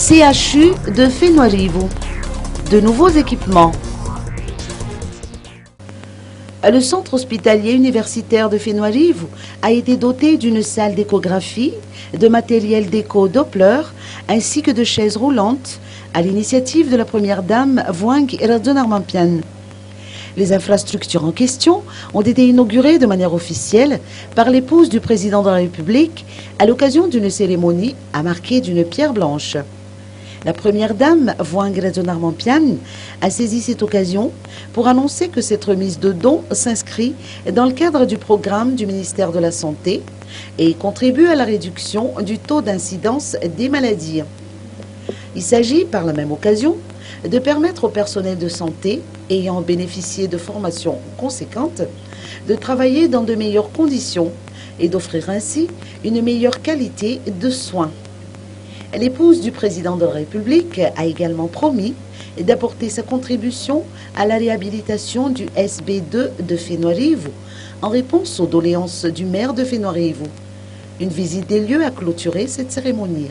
CHU de Fenoirivou. De nouveaux équipements. Le centre hospitalier universitaire de Fenoirivou a été doté d'une salle d'échographie, de matériel d'écho Doppler ainsi que de chaises roulantes à l'initiative de la première dame Voang Radonarmampian. Les infrastructures en question ont été inaugurées de manière officielle par l'épouse du président de la République à l'occasion d'une cérémonie à marquer d'une pierre blanche. La première dame, Voang Radonarmampian, a saisi cette occasion pour annoncer que cette remise de dons s'inscrit dans le cadre du programme du ministère de la Santé et contribue à la réduction du taux d'incidence des maladies. Il s'agit, par la même occasion, de permettre au personnel de santé ayant bénéficié de formations conséquentes de travailler dans de meilleures conditions et d'offrir ainsi une meilleure qualité de soins. L'épouse du président de la République a également promis d'apporter sa contribution à la réhabilitation du SB2 de Fenoirivou en réponse aux doléances du maire de Fenoirivou. Une visite des lieux a clôturé cette cérémonie.